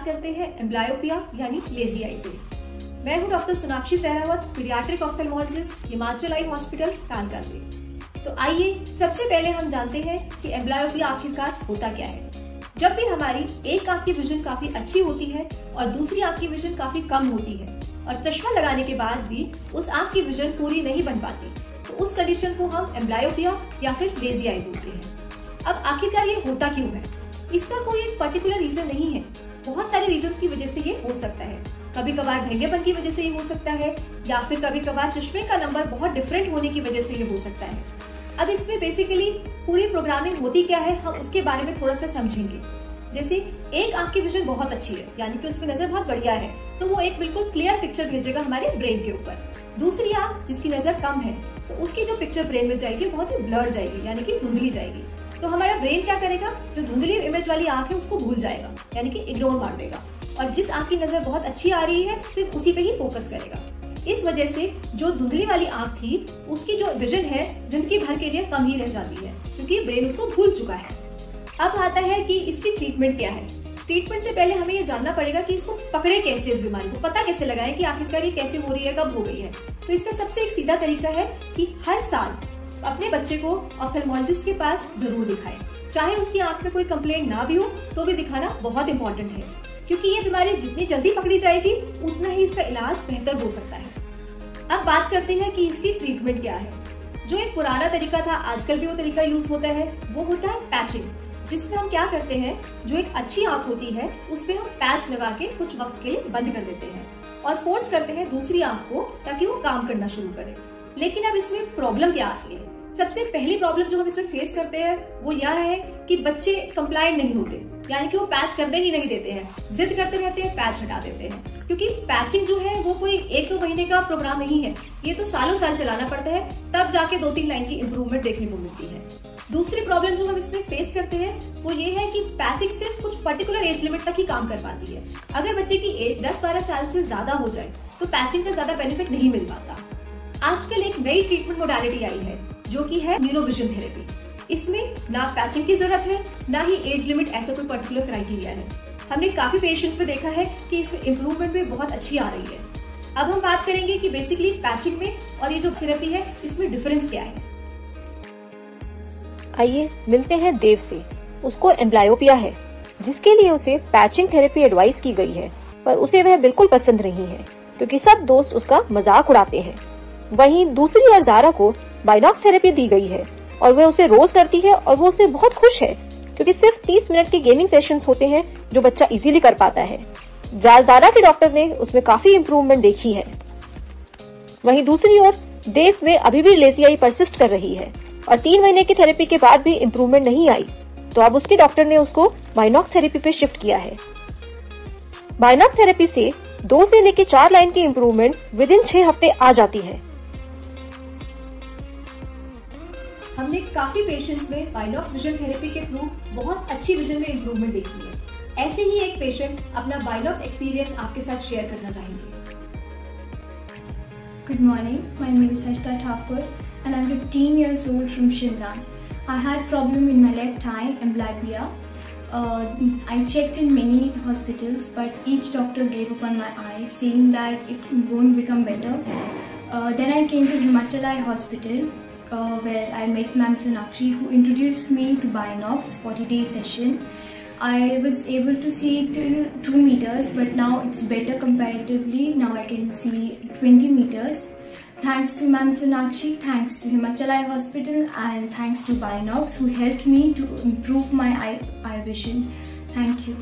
करते हैं एम्ब्लायोपिया यानी लेजी आई पे। मैं हूं doctor Sonakshi Sehrawat, paediatric ophthalmologist, Himachal eye hospital कालका से। तो आइए सबसे पहले हम जानते हैं कि एम्ब्लायोपिया आखिरकार होता क्या है। जब भी हमारी एक आंख की विजन काफी अच्छी होती है और दूसरी आंख की विजन काफी कम होती है और चश्मा लगाने के बाद भी उस आंख की विजन पूरी नहीं बन पाती, तो उस कंडीशन को हम एम्ब्लायोपिया या फिर लेजी आई बोलते हैं। अब आखिरकार ये होता क्यों है? इसका कोई एक पर्टिकुलर रीजन नहीं है। बहुत सारे रीजंस की वजह से ये हो सकता है। कभी कभार भेंगेपन की वजह से ये हो सकता है या फिर कभी कभार चश्मे का नंबर बहुत डिफरेंट होने की वजह से ये हो सकता है। अब इसमें बेसिकली पूरी प्रोग्रामिंग होती क्या है, हम उसके बारे में थोड़ा सा समझेंगे। जैसे एक आंख की विजन बहुत अच्छी है, यानी कि उसमें नजर बहुत बढ़िया है, तो वो एक बिल्कुल क्लियर पिक्चर भेजेगा हमारे ब्रेन के ऊपर। दूसरी आंख जिसकी नजर कम है, तो उसकी जो पिक्चर ब्रेन में जाएगी बहुत ही ब्लर जाएगी, यानी कि धुंधली जाएगी। तो हमारा ब्रेन क्या करेगा, जो धुंधली इमेज वाली आंख है उसको भूल जाएगा, यानी कि इग्नोर मार देगा, और जिस आंख की नजर बहुत अच्छी आ रही है सिर्फ उसी पे ही फोकस करेगा। इस वजह से जो धुंधली वाली आंख थी उसकी जो विजन है जिंदगी भर के लिए कम ही रह जाती है, क्योंकि ब्रेन उसको भूल चुका है। अब आता है कि इसकी ट्रीटमेंट क्या है। ट्रीटमेंट से पहले हमें ये जानना पड़ेगा कि इसको पकड़े कैसे, इस बीमारी को पता कैसे लगाएं कि आखिरकार ये कैसे हो रही है, कब हो गई है। तो इसका सबसे एक सीधा तरीका है कि हर साल अपने बच्चे को ऑफ्थेल्मोलॉजिस्ट के पास जरूर दिखाएं। चाहे उसकी आंख में कोई कंप्लेंट ना भी हो तो भी दिखाना बहुत इंपॉर्टेंट है, क्योंकि ये बीमारी जितनी जल्दी पकड़ी जाएगी उतना ही इसका इलाज बेहतर हो सकता है। अब बात करते हैं कि इसकी ट्रीटमेंट क्या है। जो एक पुराना तरीका था, आजकल भी वो तरीका यूज होता है, वो होता है पैचिंग, जिसमें हम क्या करते हैं, जो एक अच्छी आंख होती है उसपे हम पैच लगा के कुछ वक्त के लिए बंद कर देते हैं और फोर्स करते हैं दूसरी आंख को ताकि वो काम करना शुरू करे। लेकिन अब इसमें प्रॉब्लम क्या आती है? सबसे पहली प्रॉब्लम जो हम इसमें फेस करते हैं वो यह है कि बच्चे कंप्लायंट नहीं होते, यानी कि वो पैच करने ही नहीं देते हैं, जिद करते रहते हैं, पैच हटा देते हैं। क्योंकि पैचिंग जो है वो कोई 1-2 महीने का प्रोग्राम नहीं है, ये तो सालों साल चलाना पड़ता है, तब जाके 2-3 लाइन की इम्प्रूवमेंट देखने को मिलती है। दूसरी प्रॉब्लम जो हम इसमें फेस करते हैं वो ये है कि पैचिंग सिर्फ कुछ पर्टिकुलर एज लिमिट तक ही काम कर पाती है। अगर बच्चे की एज 10-12 साल से ज्यादा हो जाए तो पैचिंग का ज्यादा बेनिफिट नहीं मिल पाता। आजकल एक नई ट्रीटमेंट मोडालिटी आई है जो कि है न्यूरोविजन थेरेपी। इसमें ना पैचिंग की जरूरत है, ना ही एज लिमिट ऐसा कोई पर्टिकुलर क्राइटेरिया है। हमने काफी पेशेंट्स में देखा है कि इसमें इम्प्रूवमेंट भी बहुत अच्छी आ रही है। अब हम बात करेंगे कि बेसिकली पैचिंग में और ये जो थेरेपी है इसमें डिफरेंस क्या है। आइए मिलते हैं देव से। उसको एम्ब्लायोपिया है, जिसके लिए उसे पैचिंग थेरेपी एडवाइस की गई है, पर उसे वह बिल्कुल पसंद नहीं है क्योंकि सब दोस्त उसका मजाक उड़ाते हैं। वहीं दूसरी ओर ज़ारा को बाइनॉक्स थेरेपी दी गई है और वह उसे रोज करती है और वो उससे बहुत खुश है, क्योंकि सिर्फ 30 मिनट के गेमिंग सेशंस होते हैं जो बच्चा इजीली कर पाता है। ज़ारा के डॉक्टर ने उसमें काफी इम्प्रूवमेंट देखी है। वहीं दूसरी ओर देव में अभी भी लेजी आई परसिस्ट कर रही है और 3 महीने की थेरेपी के बाद भी इम्प्रूवमेंट नहीं आई, तो अब उसके डॉक्टर ने उसको बाइनॉक्स थेरेपी पे शिफ्ट किया है। बाइनॉक्स थेरेपी से 2 से लेकर 4 लाइन की इम्प्रूवमेंट विद इन 6 हफ्ते आ जाती है। हमने काफी पेशेंट्स में बाइनॉक्स विजन थेरेपी के थ्रू बहुत अच्छी विजन में इम्प्रूवमेंट देखी है। ऐसे ही एक पेशेंट अपना बाइनॉक्स एक्सपीरियंस आपके साथ शेयर करना चाहेंगे। Good morning, my name is Harshita Thakur and I'm 15 years old from Shimla. I had problem in my left eye, amblyopia. I checked in many hospitals, but each doctor gave up on my eye, saying that it won't become better. Then I came to Himachal Eye Hospital, where I met Ma'am Sonakshi, who introduced me to Binox 40-day session. I was able to see till 2 meters, but now it's better comparatively. Now I can see 20 meters. Thanks to Ma'am Sonakshi, thanks to Himachal Eye Hospital, and thanks to Binox, who helped me to improve my eye vision. Thank you.